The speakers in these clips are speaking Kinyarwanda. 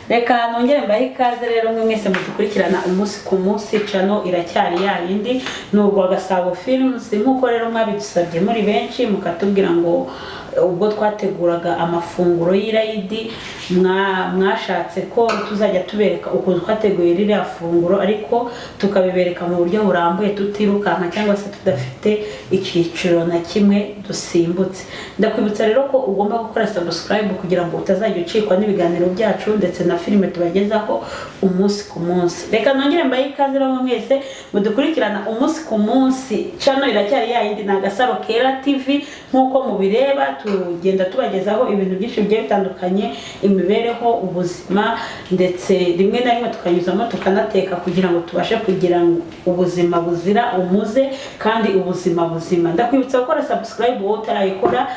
Reka nongere mbahe ikaze rero mwe mwese mudukurikirana umunsi ku munsi. Channel iracyari ya yindi n'urwa Gasabo Films, nkuko rero mwabidusabye muri benshi mukatubwira ngo ubwo twateguraga amafunguro y'irayidi mwashatse ko tuzajya tubereka uko twateguye ririya funguro, ariko tukabibereka mu buryo burambuye tutirukanka cyangwa se tudafite icyiciro na kimwe dusimbutse. Ndakwibutsa rero ko ugomba gukora subscribe kugira ngo utazajya ucikwa n'ibiganiro byacu ndetse na filime tubagezaho umunsi ku munsi. Reka nongere mbaye ikaze rero mwese mudukurikirana umunsi ku munsi. Channel iracyari ya yindi na Gasaro Kera TV, nkuko mubireba tugenda tubagezaho ibintu byinshi bigiye bitandukanye, imibereho, ubuzima, ndetse rimwe na rimwe tukanyuzamo tukanateka kugira ngo tubashe kugira ubuzima buzira umuze kandi ubuzima buzima. Ndakwibutsa gukora subscribe wowe utarayikora,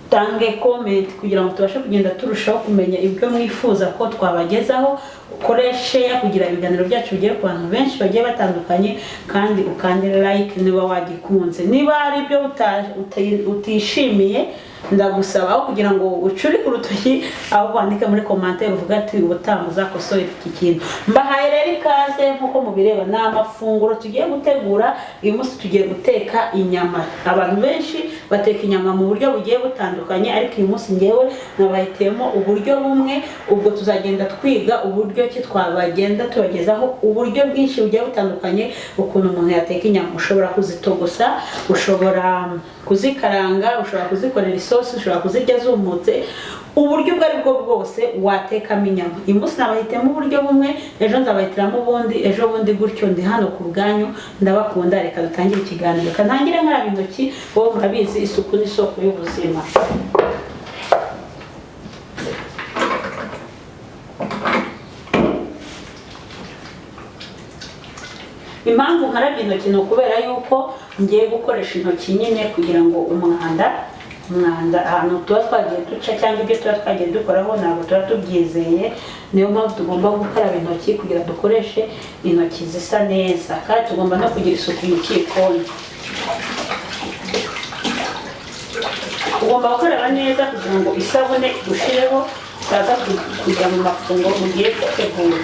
tange comment kugira ngo tubashe kugenda turushaho kumenya ibyo mwifuza ko twabagezaho. Ukoreshe kugira ibiganiro byacu bigere ku bantu benshi bagiye batandukanye, kandi ukandire like niba wagikunze. Niba ari byo utishimiye, ndagusaba kugira ngo ucuri ku rutoki aho wandika muri commentaire uvuga ati ubutambuza kosoye iki kintu. Mbahaye rero ikaze nkuko mubireba na amafunguro tugiye gutegura. Uyu munsi tugiye guteka inyama. Abantu benshi bateka inyama mu buryo bugiye butandukanye, ariko uyu munsi ngewe nabahitemo uburyo bumwe. Ubwo tuzagenda twiga uburyo ki twabagenda tubagezaho uburyo bwinshi bugiye butandukanye ukuntu umuntu yateka inyama. Ushobora kuzitogosa, ushobora kuzikaranga, ushobora kuzikorera isosi, ushobora kuzirya zumutse. Uburyo bwari bwo bwose watekamo inyama. Uyu munsi nabahitemo uburyo bumwe, ejo nzabahitiramo ubundi, ejo bundi gutyo. Ndi hano ku bwanyu, ndabakunda. Reka dutangire ikiganiro. Reka ntangire nkaraba intoki, wowe murabizi isuku ni isoko y'ubuzima. Impamvu nkarabye intoki ni ukubera yuko ngiye gukoresha intoki nyine kugira ngo umwanda ahantu tuba twagiye duca cyangwa ibyo tuba twagiye dukoraho ntabwo tuba tubyizeye. Niyo mpamvu tugomba gukaraba intoki kugira dukoreshe intoki zisa neza, kandi tugomba no kugira isuku mu gikoni. Ugomba gukaraba neza kugira ngo isabune igushireho utaza kujya mu mafunguro mugiye gutegura.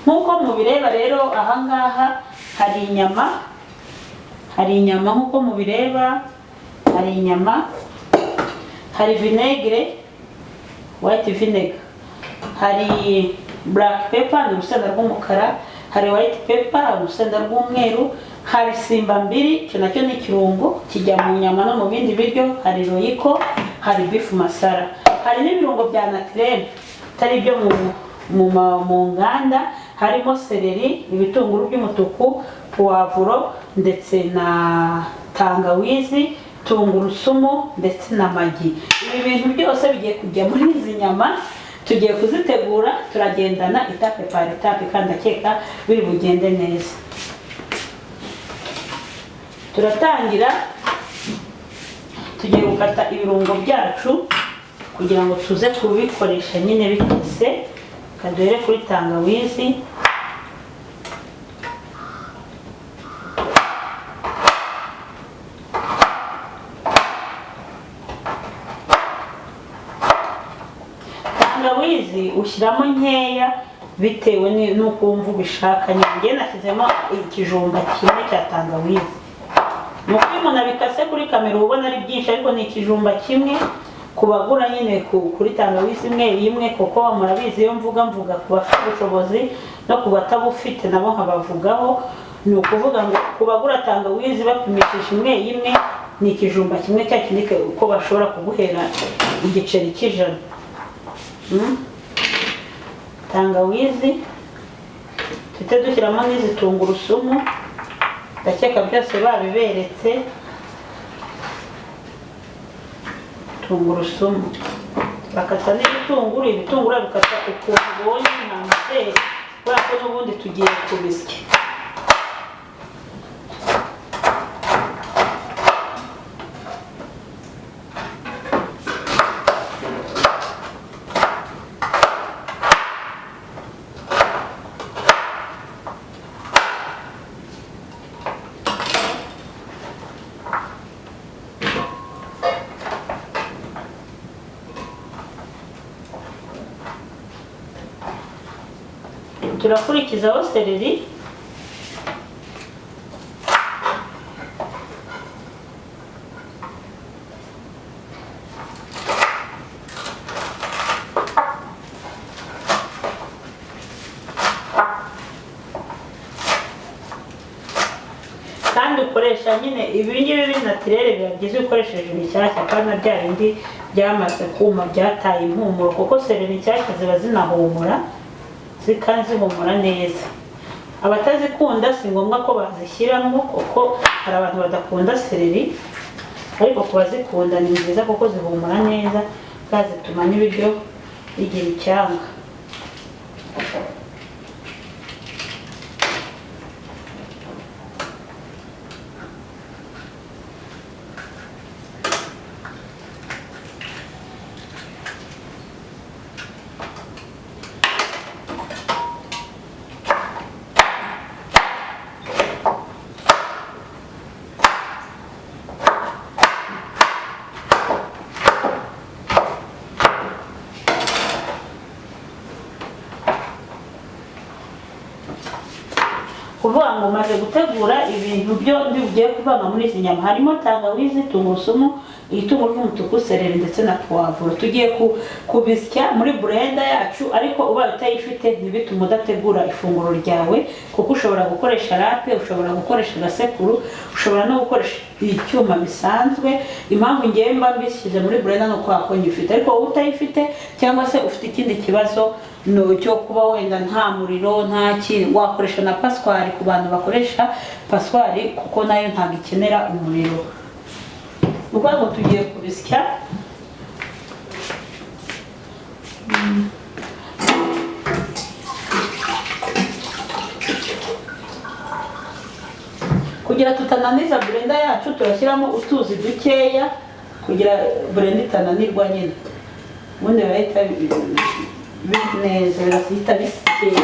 Nkuko mubireba rero ahangaha hari inyama nkuko mubireba, hari inyama, hari vinegre, white vinegar, hari black pepper ni urusenda rw'umukara, hari white pepper urusenda rw'umweru, hari simba mbiri, icyo nacyo ni ikirungo kijya mu nyama no mu bindi biryo, hari royiko, hari beef masala, hari n'ibirungo bya naturel atari byo mu nganda. Harimo seleri, ibitunguru by'umutuku, puwavuro ndetse na tangawizi, tungurusumu ndetse na magi. Ibi bintu byose bigiye kujya muri izi nyama. Tugiye kuzitegura, turagendana etape par etape kandi akeka biri bugende neza. Turatangira, tugiye gukata ibirungo byacu kugira ngo tuze kubikoresha nyine bikase. Kaduhere kuri tangawizi, tangawizi ushyiramo nkeya bitewe n'uko wumva ubishaka. Njye nashyizemo ikijumba kimwe cya tangawizi. Nuko iyo umuntu abikase kuri kamera ubona ari byinshi, ariko ni ikijumba kimwe. Kubagura nyine kuri tangawizi imwe kuko murabizi iyo mvuga ku bafite ubushobozi no ku batabufite nabo nkabavugaho. Ni ukuvuga ngo kubagura tangawizi bapimishije imwe ni ikijumba kimwe cya kindi uko bashobora kuguhera igiceri cy'ijana. Tangawizi tujye dushyiramo n'izi tungurusumu, ndakeka byose babiberetse. Tungurusumu bakata n'ibitunguru, ibitunguru bikata ukuntu ubonye nta muteri, kubera ko n'ubundi tugiye kubisya. turakurikizaho seleri, kandi ukoresha nyine ibingibi binatirere biba byiza ukoresheje ibishyashya kandi na bya bindi byamaze kuma byataye impumuro, kuko seleri nshyashya ziba zinahumura kandi zihumura neza. Abatazikunda si ngombwa ko bazishyiramo kuko hari abantu badakunda seleri, ariko ku bazikunda ni nziza kuko zihumura neza kandi zituma n'ibiryo bigira icyanga. Kuvuga ngo maze gutegura ibintu byo bigiye kuvanga muri izi nyama, harimo tangawizi, tungurusumu, igitunguru cy'umutuku, seleri ndetse na puwavuro. Tugiye kubisya muri blender yacu, ariko ubaye utayifite ntibitume udategura ifunguro ryawe, kuko ushobora gukoresha rape, ushobora gukoresha agasekuru, ushobora no gukoresha icyuma bisanzwe. Impamvu ngiye mba mbishyize muri blender no kwako nyifite, ariko wowe utayifite cyangwa se ufite ikindi kibazo cyo kuba wenda nta muriro nta kintu, wakoresha na passoire ku bantu bakoresha passoire, kuko nayo ntabwo ikenera umuriro. Ubwo ngo tugiye kubisya, kugira tutananiza blender yacu turashyiramo utuzi dukeya kugira blender itananirwa nyine, ubundi bahita neza birahita bisikeye.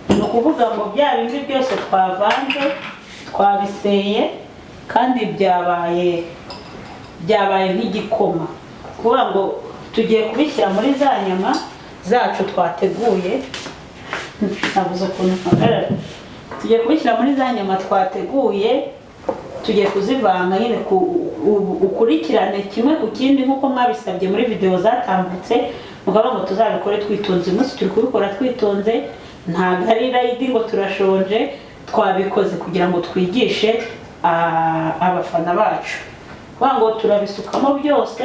Ni ukuvuga ngo bya bindi byose twavanze twabiseye kandi byabaye nk'igikoma. Kuvuga ngo tugiye kubishyira muri za nyama zacu twateguye, navuze ukuntu mpagarara, tugiye kubishyira muri za nyama twateguye, tugiye kuzivanga nyine ukurikirane kimwe ku kindi nk'uko mwabisabye muri video zatambutse. Mugabo ngo tuzabikore twitonze, umunsi turi kubikora twitonze, ntabwo ari rayidi ngo turashonje, twabikoze kugira ngo twigishe abafana bacu. Kuvuga ngo turabisukamo byose,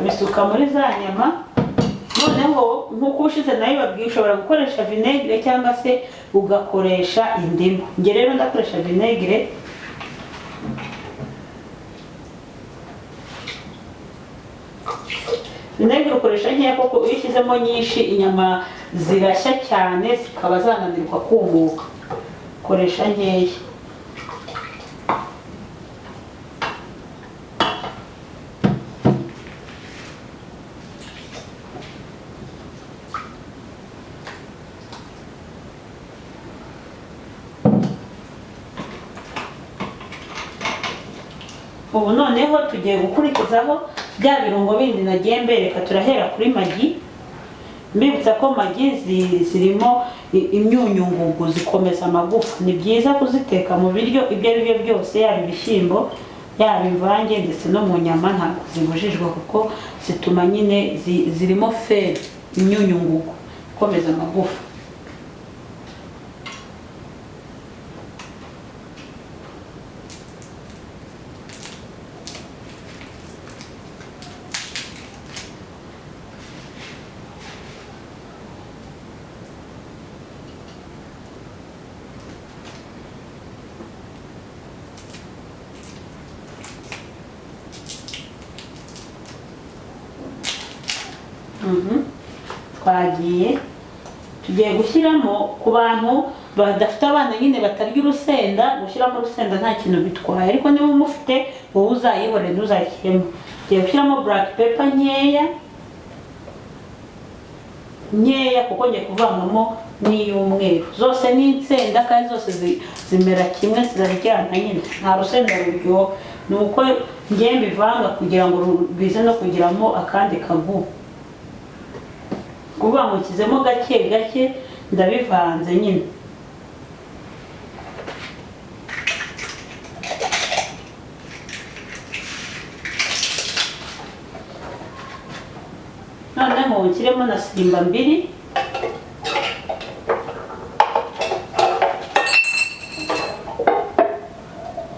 bisuka muri za nyama. Noneho nk'uko ushize nayo babwiye, ushobora gukoresha vinegere cyangwa se ugakoresha indimu. Nge rero ndakoresha vinegere. Vinegere ukoresha nkeya kuko iyo ushyizemo nyinshi inyama zirashya cyane zikaba zananirwa kumuka. Koresha nkeya. Ubu noneho tugiye gukurikizaho bya birungo bindi nagiye mbereka. Turahera kuri magi. mbibutsa ko magi zirimo imyunyungugu zikomeza amagufa. Ni byiza kuziteka mu biryo ibyo ari byo byose, yaba ibishyimbo yaba imvange ndetse no mu nyama ntabwo zibujijwe, kuko zituma nyine zirimo feri, imyunyungugu ikomeza amagufa. Twagiye tugiye gushyiramo, ku bantu badafite abana nyine batarya urusenda, gushyiramo urusenda nta kintu bitwaye, ariko niba umufite wowe uzayihore ntuzashyiremo. Tugiye gushyiramo black pepper nkeya kuko ngiye kuvangamo n'iy'umweru. Zose ni insenda kandi zose zimera kimwe, ziraryana nyine, nta rusenda ruryoha. Ni uko ngiye mbivanga kugira ngo bize no kugiramo akandi kagu. Kuvuga ngo nshyizemo gake gake ndabivanze nyine. Noneho nshyiremo na sirimba mbiri,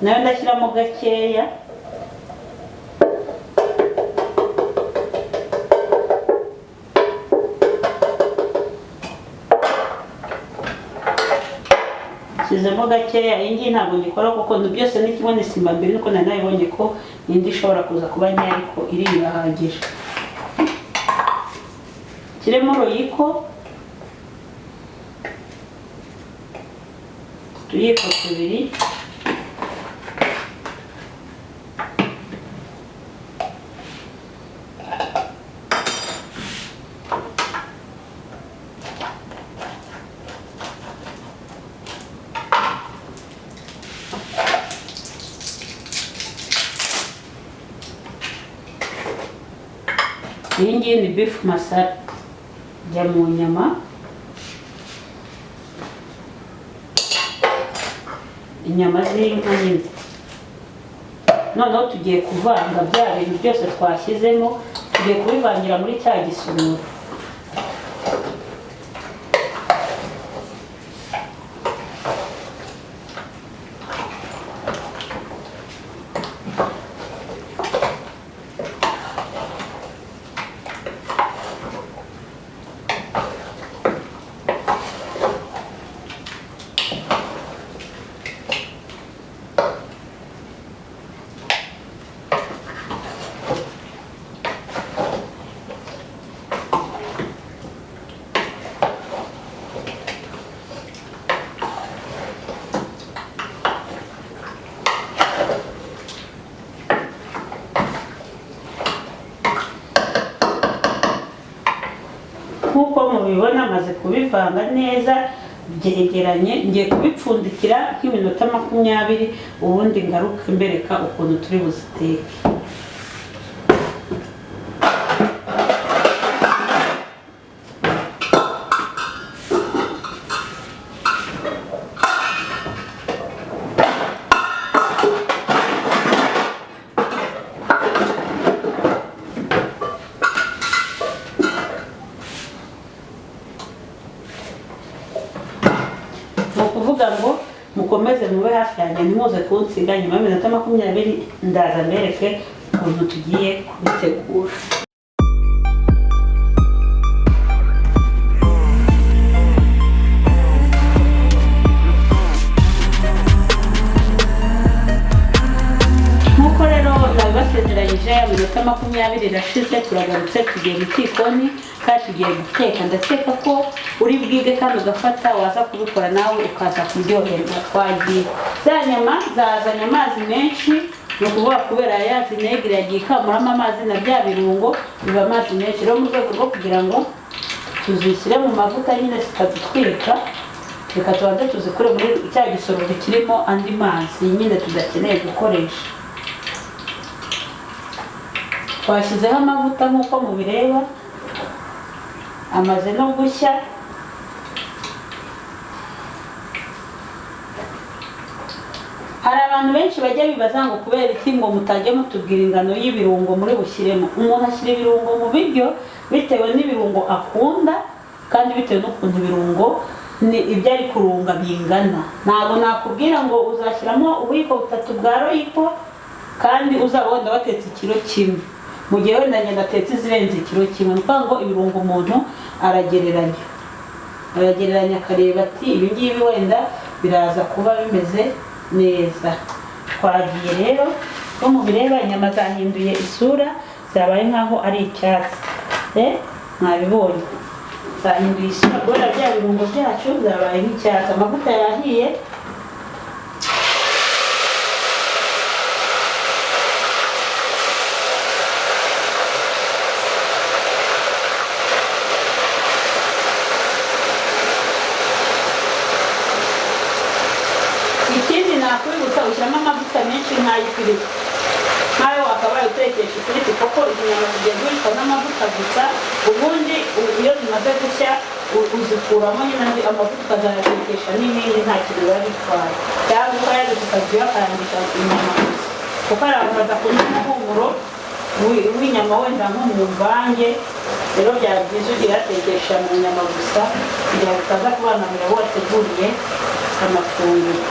nayo ndashyiramo gakeya. Nshyizemo gakeya, iyi ngiyi ntabwo ngikora kuko byose ni kimwe n'isimba mbere, nuko nari nabibonye ko indi ishobora kuza kuba nkeya ariko iri irahagije. Nshyiremo royiko, utuyiko tubiri, iyi ngiyi ni beef masala ijya mu nyama. Inyama z'inka nyine. Noneho tugiye kuvanga bya bintu byose twashyizemo, tugiye kubivangira muri cya gisururu. Nkuko mubibona maze kubivanga neza byegeranye, ngiye kubipfundikira nk'iminota 20, ubundi ngaruka mbereka ukuntu turi buziteke. Kuvuga ngo mukomeze mube hafi yanjye ntimuze kunsiga, nyuma y'iminota 20 ndaza mbereke ukuntu tugiye kubitegura. Nkuko rero nabibasezeranyije, iminota 20 irashize, turagarutse tugiye mu gikoni kandi tugiye guteka. Ndakeka ko uri bwige kandi ugafata waza kubikora nawe ukaza kuryoherwa. Twagiye za nyama zazanye amazi menshi, ni ukuvuga kubera ya vinegere yagiye ikamuramo amazi na bya birungo biba amazi menshi. Rero mu rwego rwo kugira ngo tuzishyire mu mavuta nyine zitadutwika, reka tubanze tuzikure muri cya gisorori kirimo andi mazi nyine tudakeneye gukoresha. Twashyizeho amavuta nk'uko mubireba, amaze no gushya. Hari abantu benshi bajya bibaza ngo kubera iki ngo mutajya mutubwira ingano y'ibirungo muri bushyiremo. Umuntu ashyira ibirungo mu biryo bitewe n'ibirungo akunda kandi bitewe n'ukuntu ibirungo ni ibyo ari kurunga bingana. Ntabwo nakubwira ngo uzashyiramo ubuyiko butatu bwa royiko kandi uzaba wenda watetse ikiro kimwe, mu gihe wenda ngenda atetse izirenze ikiro kimwe. Ni ukuvuga ngo ibirungo umuntu aragereranya akareba ati ibi ngibi wenda biraza kuba bimeze neza. Twagiye rero ko mubireba inyama zahinduye isura, zabaye nkaho ari icyatsi. Mwabibonye zahinduye isura kubera bya birungo byacu zabaye nk'icyatsi. Amavuta yahiye, nakwibutsa ushyiramo amavuta menshi nk'ay'ifiriti, nk'ayo wakabaye utekesha ifiriti kuko izi nyama zigiye guhishwa n'amavuta gusa. Ubundi iyo zimaze gushya uzikuramo nyine amavuta ukazayatekesha n'ibindi nta kintu biba bitwaye, cyangwa ukayareka ukajya uyakarangisha inyama gusa, kuko hari abantu badakunda umuhumuro w'inyama wenda nko mu mvange. Rero byaba byiza ugiye uyatekesha mu nyama gusa kugira ngo utaza kubangamira abo wateguriye amafunguro.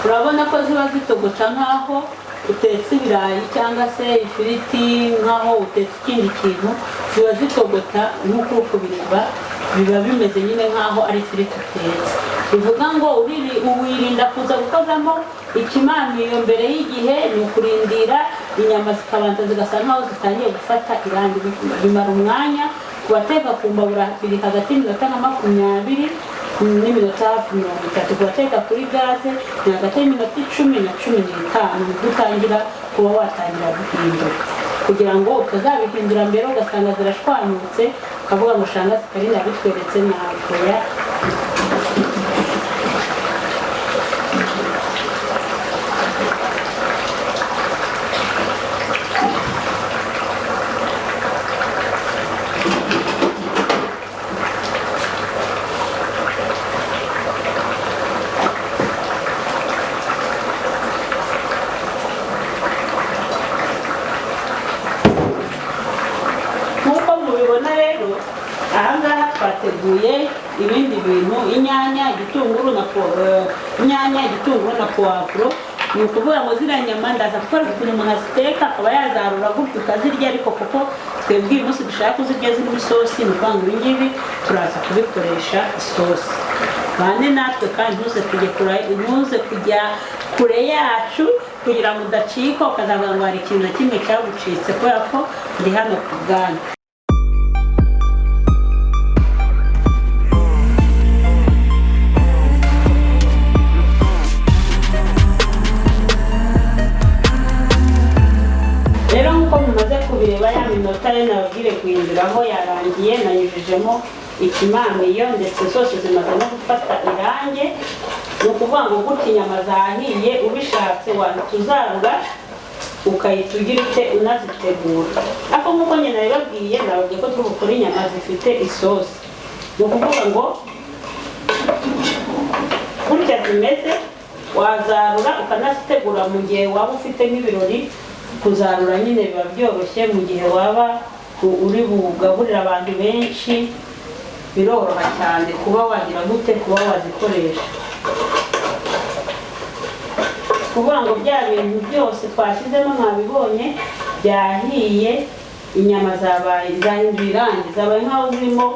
Urabona ko ziba zitogota nkaho utetse ibirayi cyangwa se ifiriti, nkaho utetse ikindi kintu, ziba zitogota nk'uko uri kubireba, biba bimeze nyine nkaho ari ifiriti utetse. Bivuga ngo wirinda kuza gukozamo ikimamiyo mbere y'igihe, ni ukurindira inyama zikabanza zigasa nkaho zitangiye gufata irangi. Bimara umwanya, ku bateka ku mbabura biri hagati y'iminota nka 20 n'iminota hafi 30. Ku bateka kuri gaze ni hagati y'iminota 10 na 15 gutangira kuba watangira guhindura, kugira ngo utazabihindura mbere ugasanga zirashwanyutse ukavuga ngo shanga zikari nabitweretse nakoya. Ahangaha twateguye ibindi bintu: inyanya, igitunguru na puwavuro. Ni ukuvuga ngo ziriya nyama ndaza gukora ukuntu umuntu aziteka akaba yazarura gutyo ukazirya, ariko kuko twebwe uyu munsi dushaka kuzirya zirimo isosi, ni ukuvuga ngo ibi ngibi turaza kubikoresha isosi. Bane natwe kandi ntuze kujya kure yacu kugira ngo udacika ukazavuga ngo hari ikintu na kimwe cyagucitse, kubera ko ndi hano ku bwanyu. Rero nk'uko mumaze kubireba, ya minota ye nababwire guhinduraho yarangiye, nanyujijemo ikimamiyo ndetse zose zimaze no gufata irange. Ni ukuvuga ngo gutya inyama zahiye, ubishatse wazarura ukahita ugira ute unazitegura. Ariko nk'uko nyine nabibabwiye ko turi gukora inyama zifite isosi. Ni ukuvuga ngo gutya zimeze wazarura ukanazitegura mu gihe waba ufite nk'ibirori. Kuzarura nyine biba byoroshye, mu gihe waba uri bugaburira abantu benshi biroroha cyane kuba wagira gute kuba wazikoresha. Kuvuga ngo bya bintu byose twashyizemo mwabibonye byahiye, inyama zahinduye irangi, zabaye nkaho zirimo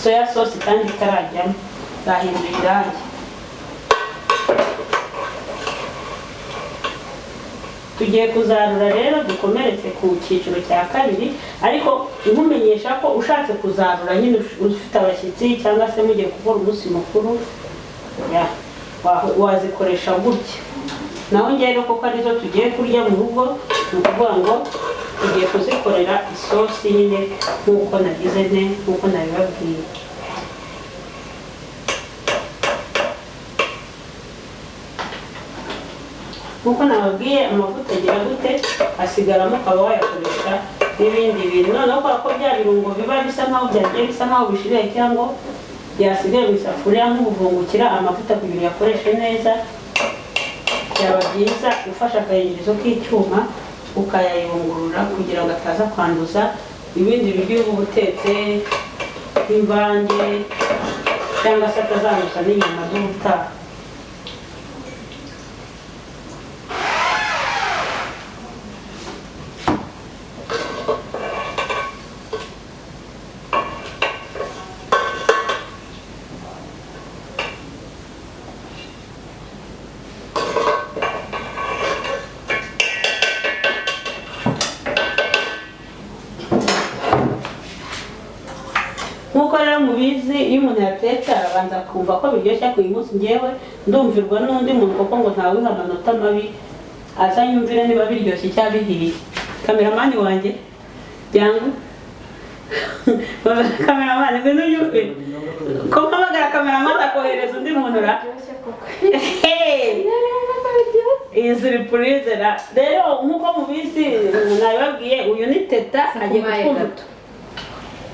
soya sauce kandi itarajyamo, zahinduye irangi. tugiye kuzarura rero dukomeretse ku cyiciro cya kabiri, ariko nkumenyesha ko ushatse kuzarura nyine ufite abashyitsi cyangwa se mugiye gukora umunsi mukuru wazikoresha gutya. naho njye rero kuko arizo tugiye kurya mu rugo, ni ukuvuga ngo tugiye kuzikorera isosi nyine nk'uko nagize nk'uko nabibabwiye. Nkuko nababwiye amavuta agira gute asigaramo, ukaba wayakoresha n'ibindi bintu. Noneho kubera ko bya birungo biba bisa nkaho byagiye bisa nkaho bishiriye cyangwa byasigaye mu isafuriya nk'ubuvungukira amavuta kugira uyakoreshe neza, byaba byiza ufashe akayungirizo k'icyuma ukayayungurura kugira ngo ataza kwanduza ibindi biryo uba utetse nk'imvange cyangwa se atazanduza n'inyama z'ubutaha. Nkuko rero mubizi iyo umuntu yatetse arabanza kumva ko biryoshye. Ku munsi ngewe ndumvirwa n'undi muntu kuko ngo ntawe wiha amanota mabi, azanyumvire niba biryoshye cyangwa bihiye. Kameramani wanjye byanga kameramani ngwino unyumve ko mpamagara kameramani akohereza undi muntu ra iyi surprise ra. Rero nkuko mubizi nabibabwiye uyu ni Teta agiye kutwumva,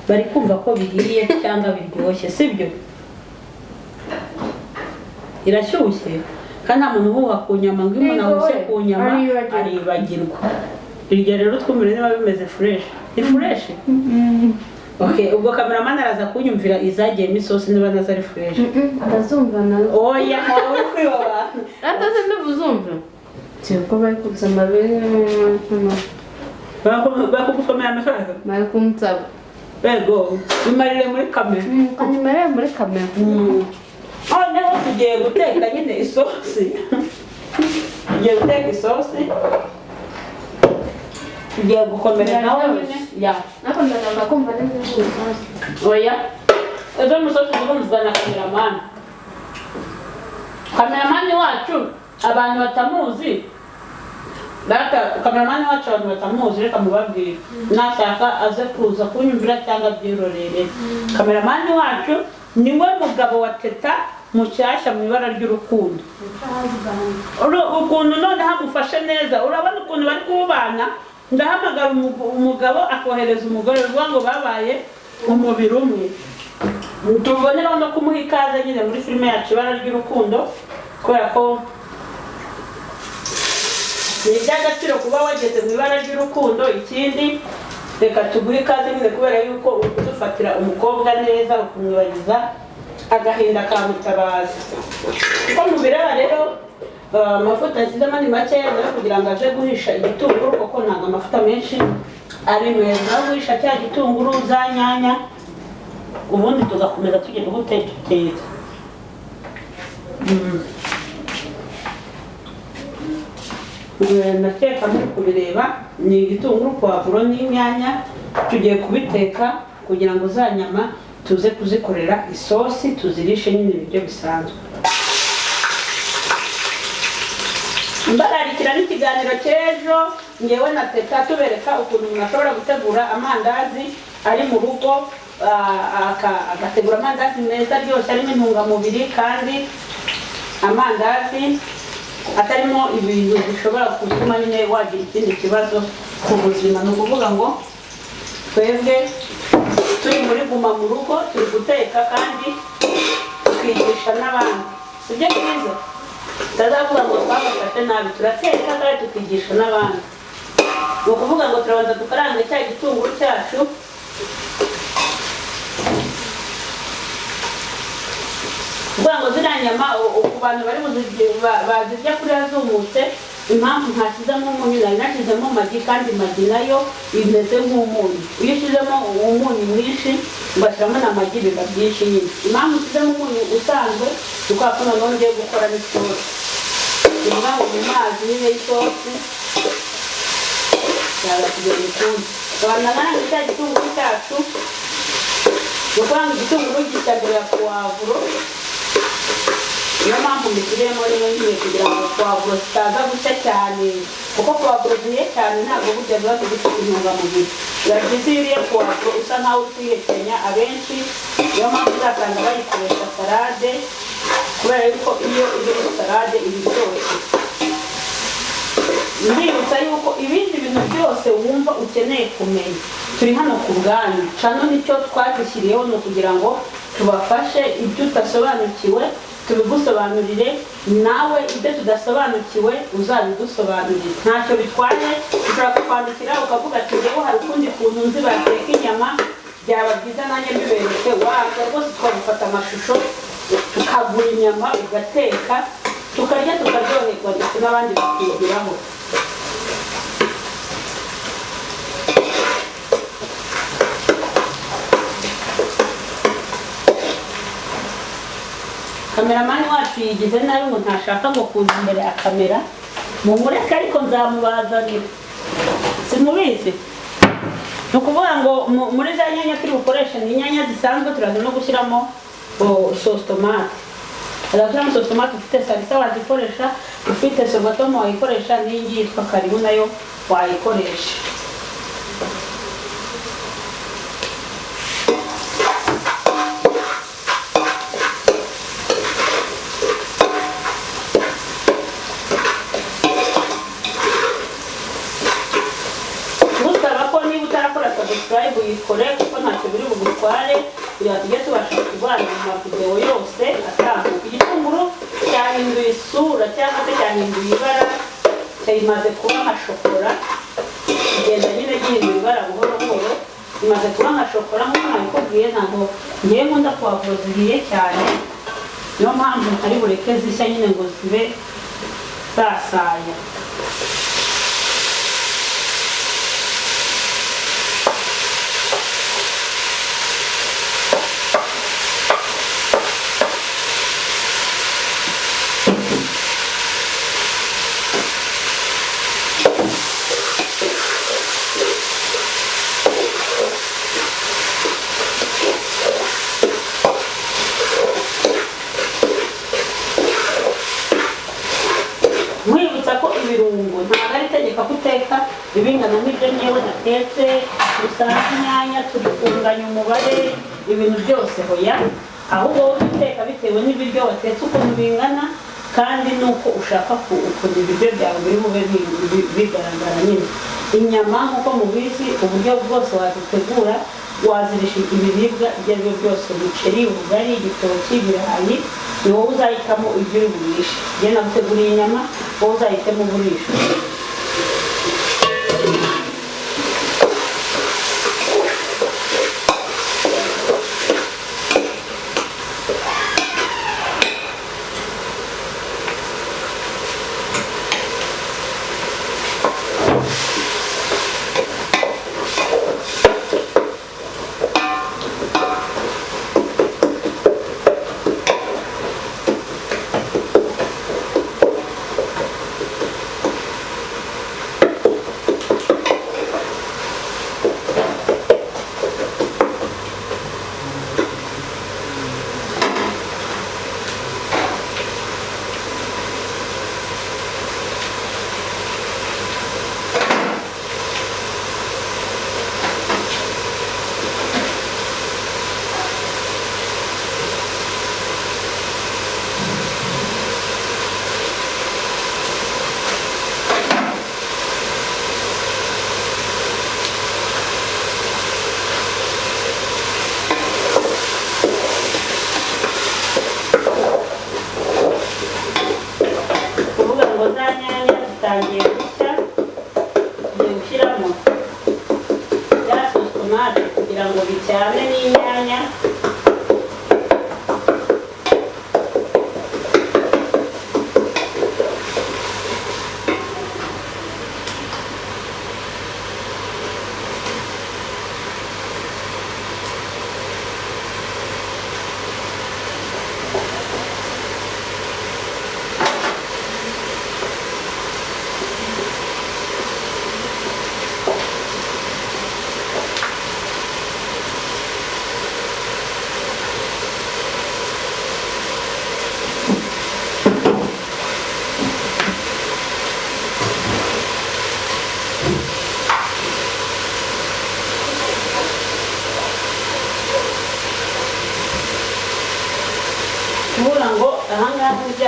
bari kumva ko bihiye cyangwa biryoshye sibyo? Irashyushye kandi nta muntu uhuha ku nyama ngo umuntu ahushye ku nyama aribagirwa. Iryo rero twumvire niba bimeze fresh. Ni fresh? Okay, ubwo kameramani araza kunyumvira izagiyemo isosi niba nazo ari fresh. Ndazumva nazo. Oya uri kwiba abantu. Ataze ndabuzumva. Cyuko bari kuzama bene bakugusomera amashaka. bari kumutaba. Bego, bimarire muri kamera. Kanyimarire muri kamera. Noneho tugiye guteka nyine isosi. Tugiye guteka isosi. Tugiye gukomera nawe nyine. Ya. Nako ndagamba kumva neza isosi. Oya. Ejo musosi urumvwa na kameramani. Kameramani wacu abantu batamuzi. Data kameramani wacu abantu batamuzi reka mubabwire. Nashaka aze kuza kunyumvira cyangwa byirorere. Kameramani wacu niwe mugabo wa Teta mushyashya mu ibara ry'urukundo. Ukuntu none hamufashe neza, urabona ukuntu bari kubana. Ndahamagara umugabo akohereza umugore ruvuga ngo babaye umubiri umwe. Tubonera no kumuha ikaze nyine muri filime yacu ibara ry'urukundo, kubera ko ni iby'agaciro kuba wageze mu ibara ry'urukundo. Ikindi reka tuguhe ikaze nyine kubera yuko uri kudufatira umukobwa neza, ukumwibagiza agahinda ka Mutabazi. Uko mubireba rero amavuta yashyizemo ni makeya kugira ngo aje guhisha igitunguru, kuko ntabwo amavuta menshi ari meza. Aho guhisha cya gitunguru za nyanya, ubundi tugakomeza tugenda guteka. Ndakeka muri kubireba ni igitunguru, pavuro n'inyanya. Tugiye kubiteka kugira ngo za nyama tuze kuzikorera isosi tuzirishe nyine ibiryo bisanzwe. Mbararikira n'ikiganiro cy'ejo ngewe na Teta tubereka ukuntu umuntu ashobora gutegura amandazi ari mu rugo, agategura amandazi meza aryoshye arimo intungamubiri kandi amandazi atarimo ibintu bishobora gutuma nyine wagira ikindi kibazo ku buzima. Ni ukuvuga ngo twebwe turi muri Guma mu Rugo turi guteka kandi tukigisha n'abandi, sibyo byiza? Tutazavuga ngo twabafashe nabi, turateka kandi tukigisha n'abandi. Ni ukuvuga ngo turabanza dukarange cya gitunguru cyacu, kuvuga ngo ziriya nyama ku bantu bari bazirya kuri yazumutse, impamvu ntashyizemo umunyu nari nashyizemo magi, kandi magi nayo imeze nk'umunyu. Iyo ushyizemo umunyu mwinshi ugashyiramo na magi biba byinshi nyine. Impamvu ushyizemo umunyu usanzwe ni kubera ko noneho ngiye gukora n'isosi. bivuga ngo mu mazi nyine y'isosi yaza kugera ukundi abantu nange cya gitunguru cyacu ni ukuvuga ngo igitunguru gishya mbere ya puwavuro niyo mpamvu mbishyiriyemo rimwe ngiye kugira ngo puwavuro zitaza gushya cyane kuko puwavuro zihiye cyane ntabwo burya ziba zifite intungamubiri biba byiza iyo uriye puwavuro usa nkaho uri kuyihekenya abenshi niyo mpamvu uzasanga bayikoresha salade kubera yuko iyo iri muri salade iba iryoshye ndibutsa yuko ibindi bintu byose wumva ukeneye kumenya turi hano ku bwanyu cano nicyo twazishyiriyeho ni ukugira ngo tubafashe ibyo utasobanukiwe tubigusobanurire nawe ibyo tudasobanukiwe uzabidusobanurire ntacyo bitwaye ushobora kukwandikira ukavuga ati njyewe hari ukundi kuntu nzi bateka inyama byaba byiza nanjye mbiberetse waza rwose twagufata amashusho tukagura inyama ugateka tukarya tukaryoherwa ndetse n'abandi bakigiraho kameramani wacu yigize nabi ngo ntashaka ngo kuza imbere ya kamera mumureke ariko nzamubazanira simubizi ni ukuvuga ngo muri za nyanya turi bukoreshe ni inyanya zisanzwe turaza no gushyiramo sauce tomate azashyiramo sauce tomate ufite salisa wazikoresha ufite sorwatomo wayikoresha n'iyi ngiyi yitwa karibu nayo wayikoresha subscribe uyikore kuko ntacyo biri bugutware kugira ngo tujye tubasha kurwanya mu mavideo yose atambuka igitunguru cyahinduye isura cyangwa se cyahinduye ibara kimaze kuba nka shokora kigenda nyine gihindura ibara buhoro buhoro kimaze kuba nka shokora nk'uko nabikubwiye ntabwo ngewe nkunda puwavuro zihiye cyane niyo mpamvu ntari bureke zishya nyine ngo zibe zasaya ibirungo ntabwo ari itegeka guteka ibingana n'ibyo nyewe natetse usanga inyanya tubifunganya umubare ibintu byose hoya ahubwo wowe uteka bitewe n'ibiryo watetse ukuntu bingana kandi nuko ushaka ukuntu ibiryo byawe biri bube bigaragara nyine inyama nk'uko mubizi uburyo bwose wazitegura wazirisha ibiribwa ibyo ari byo byose umuceri ubugari igitoki ibirayi ni wowe uzahitamo ibyo uri burishe njye naguteguriye inyama wowe uzahitamo uburisha zitangiye gushya tugiye gushyiramo ya sositomate kugira ngo bicyane n'inyanya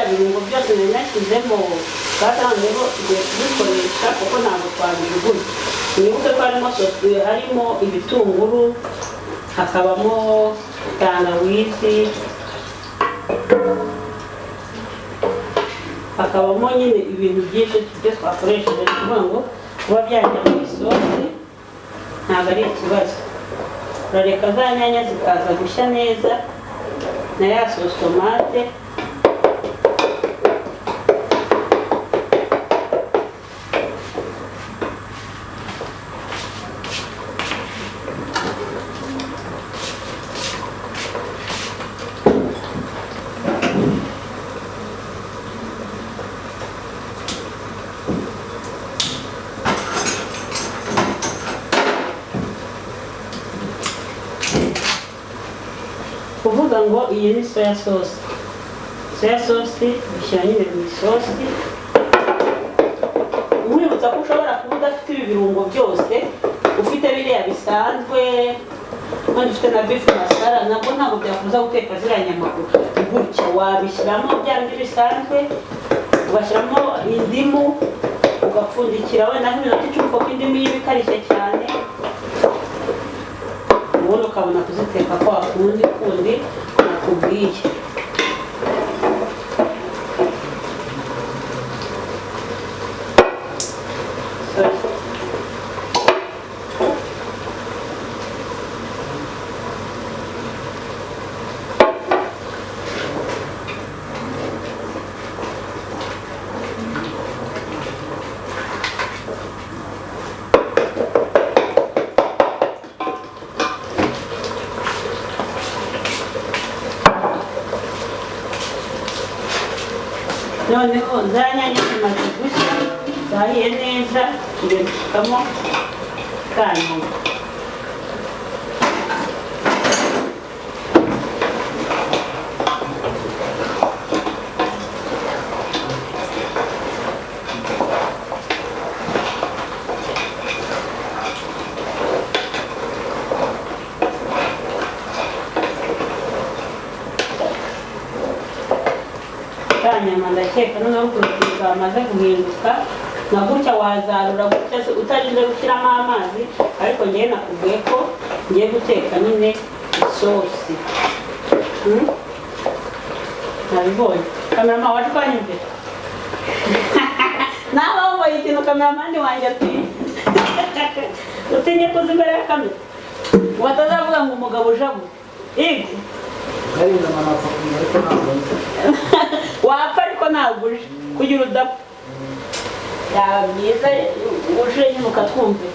birungo byose nari nashyizemo twatangiyeho tugiye kubikoresha kuko ntabwo twabijugunya. Mwibuke ko harimo ibitunguru, hakabamo tangawizi, hakabamo nyine ibintu byinshi byo twakoresheje. Ni ukuvuga ngo kuba byajya mu isosi ntabwo ari ikibazo. Urareka za nyanya zikaza gushya neza na ya sositomate. Kuvuga ngo iyi ni soya sauce. Soya sauce bishyira nyine mu isosi. Mwibutsa ko ushobora kuba udafite ibi birungo byose, ufite biriya bisanzwe, kandi ufite na beef masala, nabwo ntabwo byakubuza guteka ziriya nyama gutya. Wabishyiramo bya bindi bisanzwe, ugashyiramo indimu, ugapfundikira wenda nk'iminota 10 kuko indimu iba ikarishye cyane, ubundi ukabona kuziteka kwa kundi nakubwiye. Noneho za nyanya zimaze gushya, zahiye neza, tugiye gusukamo ka nyama. Nyama ndakeka noneho ukuntu zamaze guhinduka na gutya wazarura gutya utarinze gushyiramo amazi, ariko ngewe nakubwiye ko ngiye guteka nyine isosi. Nabibonye kamerama waje kwanyumvira nawe wambaye ikintu kameramani wanjye ati utinye kuza imbere ya kamera watazavuga ngo umugabo ujabu igi wapfa ariko ntabwo uje kugira udapfa. Byaba byiza uje nyine ukatwumvira.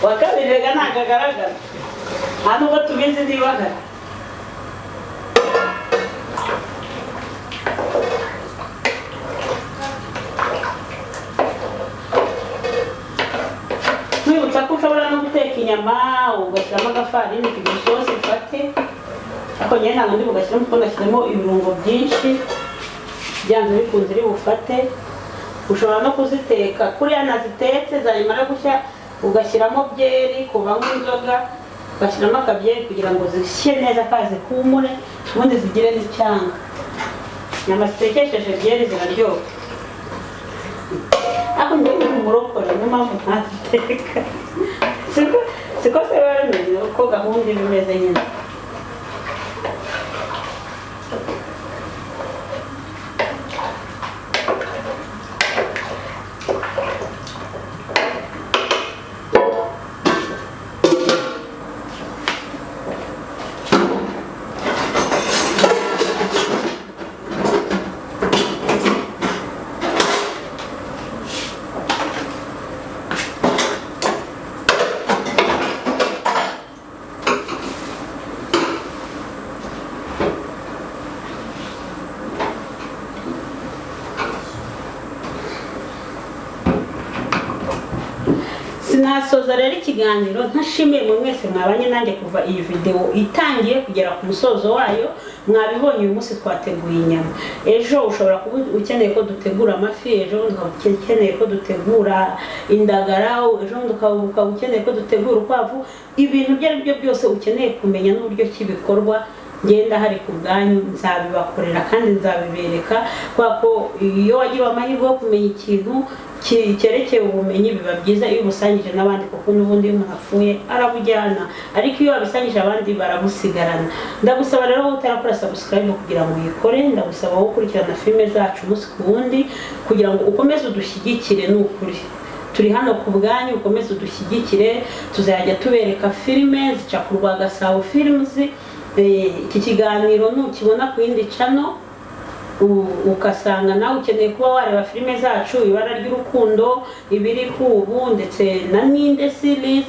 Wa kabiri rega ntabwo agaragara, nta nubwo tubizi niba agara. Mwibutsa ko ushobora no guteka inyama ugashyiramo agafarini kugira isosi ifate, ariko njyewe ntabwo ndi bugashyiramo kuko nashyizemo ibirungo byinshi byanze bikunze iri bufate. Ushobora no kuziteka kuriya nazitetse, zanyimara gushya ugashyiramo byeri, kuvamo inzoga, ugashyiramo akabyeri kugira ngo zishye neza kazi humure, ubundi zigire n'icyanga. Inyama zitekesheje byeri ziraryoha. Ako njyewe umurokore niyo mpamvu ntaziteka. Siko se biba bimeze uko gahunda iba imeze nyine. nasoza rero ikiganiro ntashimiye mu mwese mwabanye nanjye kuva iyi video itangiye kugera ku musozo wayo. Mwabibonye uyu munsi twateguye inyama, ejo ushobora kuba ukeneye ko dutegura amafi, ejo ukeneye ko dutegura indagara, ejo ukaba ukeneye ko dutegura ukwavu. Ibintu byo ari byo byose ukeneye kumenya n'uburyo kibikorwa, ngenda hari ku bwanyu nzabibakorera kandi nzabibereka, kuko iyo wagira amahirwe yo kumenya ikintu cyerekeye ubumenyi biba byiza iyo ubusangije n'abandi, kuko n'ubundi iyo umuntu apfuye arabujyana, ariko iyo wabisangije abandi barabusigarana. Ndagusaba rero wowe utarakora subscribe kugira ngo uyikore, ndagusaba wowe ukurikirana filime zacu umunsi ku wundi kugira ngo ukomeze udushyigikire. N'ukuri turi hano ku bwanyu, ukomeze udushyigikire, tuzajya tubereka filime zica ku Rwagasabo Films. Iki kiganiro nukibona ku yindi channel ukasanga nawe ukeneye kuba wareba filime zacu, Ibara ry'Urukundo, Ibiri Kubu ndetse na Ninde series,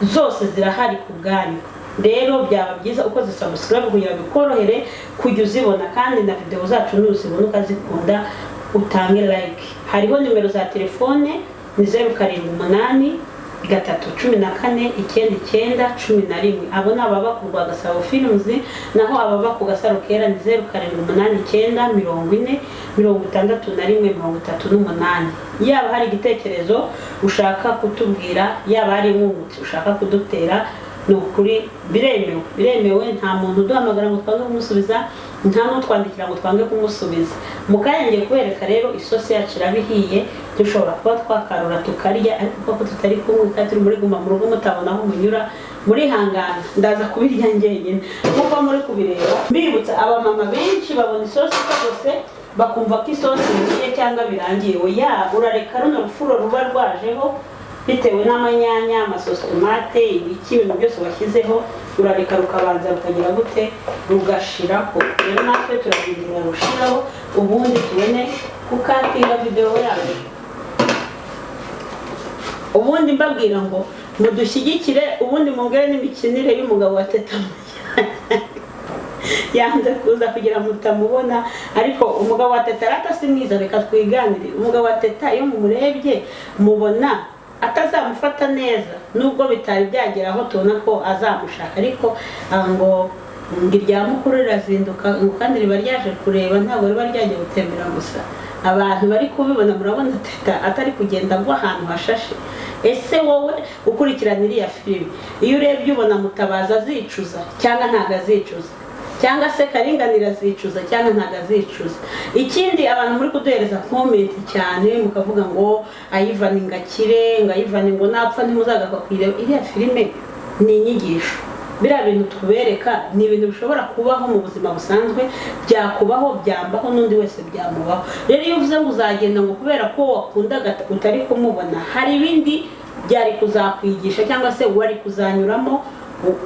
zose zirahari ku bwanyu. Rero byaba byiza ukoze subscribe kugira bikorohere kujya uzibona, kandi na video zacu nuzibona ukazikunda utange like. Hariho nimero za telefone ni 078 314 abo ni ababa ku Rwagasabo Films, naho ababa ku Gasaro Kera ni 0789 40 Yaba hari igitekerezo ushaka kutubwira, yaba hari inkunguti ushaka kudutera, ni ukuri biremewe. Nta muntu uduhamagara ngo twange kumusubiza, nta n'utwandikira ngo twange kumusubiza. Mukanya ngiye kubereka rero isosi yacu irabihiye, dushobora kuba twakarura tukarya, ariko ko tutari kumwe kandi turi muri Guma mu Rugo mutabona aho munyura, muri hangana ndaza kubirya njyenyine kuko muri kubireba. Mbibutsa abamama benshi babona isosi rwose bakumva ko isosi igiye cyangwa birangiye. Oya, urareka runo rufuro ruba rwajeho bitewe n'amanyanya, amasosi, tomate, ibiki, ibintu byose washyizeho, urareka rukabanza rukagira gute, rugashiraho. Rero natwe turabindira rushiraho, ubundi tubone kukatira video yacu. Ubundi mbabwira ngo mudushyigikire, ubundi mubwire n'imikinire y'umugabo wa Teta yanze kuza kugira mutamubona, ariko umugabo wa Teta rata si mwiza. Reka twiganire. Umugabo wa Teta iyo mumurebye mubona atazamufata neza, nubwo bitari byagera aho tubona ko azamushaka, ariko ngo irya mukuru rirazinduka kandi riba ryaje kureba, ntabwo riba ryaje gutembera gusa. Abantu bari kubibona murabona Teta atari kugenda ngo ahantu hashashe. Ese wowe ukurikirana iriya filime, iyo urebye ubona Mutabazi azicuza cyangwa ntago azicuza, cyangwa se Karinganira azicuza cyangwa ntago azicuza? Ikindi abantu muri kuduhereza comment cyane mukavuga ngo Ivan ngakire, ngo Ivan ngo napfa ntimuzagaruka kwireba. Iriya filime ni inyigisho. Biriya bintu tubereka ni ibintu bishobora kubaho mu buzima busanzwe, byakubaho, byambaho n'undi wese byamubaho. Rero iyo uvuze ngo uzagenda ngo kubera ko wakundaga utari kumubona, hari ibindi byari kuzakwigisha cyangwa se wari kuzanyuramo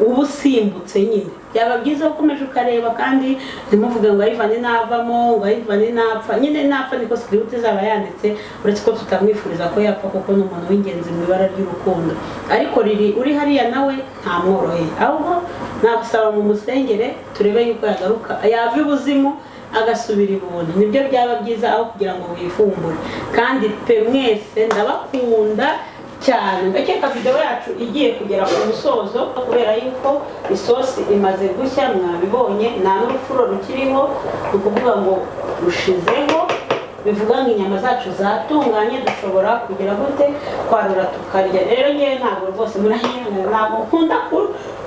ubusimbutse nyine. Byaba byiza ukomeje ukareba, kandi ntimuvuge ngo Ivan navamo, ngo Ivan napfa. Nyine napfa niko script izaba yanditse, uretse ko tutamwifuriza ko yapfa kuko ni umuntu w'ingenzi mu Ibara ry'Urukundo. Ariko uri hariya nawe ntamworoheye, ahubwo nabusaba mu musengere turebe yuko yagaruka, yava ibuzimu agasubira ibuntu. Nibyo byaba byiza aho kugira ngo wifumbure. Kandi pe mwese ndabakunda cyane. Ndakeka video yacu igiye kugera ku musozo kubera yuko isosi imaze gushya, mwabibonye nta n'urufuro rukiriho, ukuvuga ngo rushizeho, bivuga ngo inyama zacu zatunganye, dushobora kugira gute kwarura tukarya. Rero ngewe ntabwo rwose muranyana, ntabwo nkunda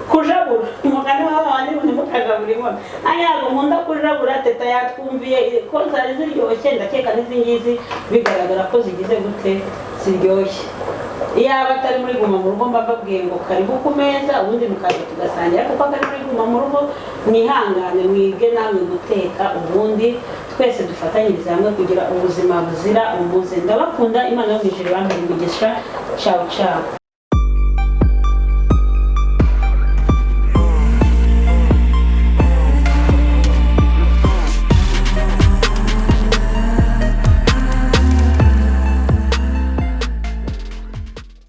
kujabura. Umugani w'abandi ntimukagabura inkono, ntabwo nkunda kujabura. Teta yatwumviye ko zari ziryoshye, ndakeka n'izi ngizi bigaragara ko zigize gute, ziryoshye. Iyaba atari muri Guma mu Rugo mba mbabwiye ngo karibu ku meza, ubundi mukaza tugasangira, kuko atari muri Guma mu Rugo mwihangane mwige namwe guteka, ubundi twese dufatanyirize hamwe kugira ubuzima buzira umuze. Ndabakunda, Imana yo mu ijuru ibahe umugisha. Ciao ciao.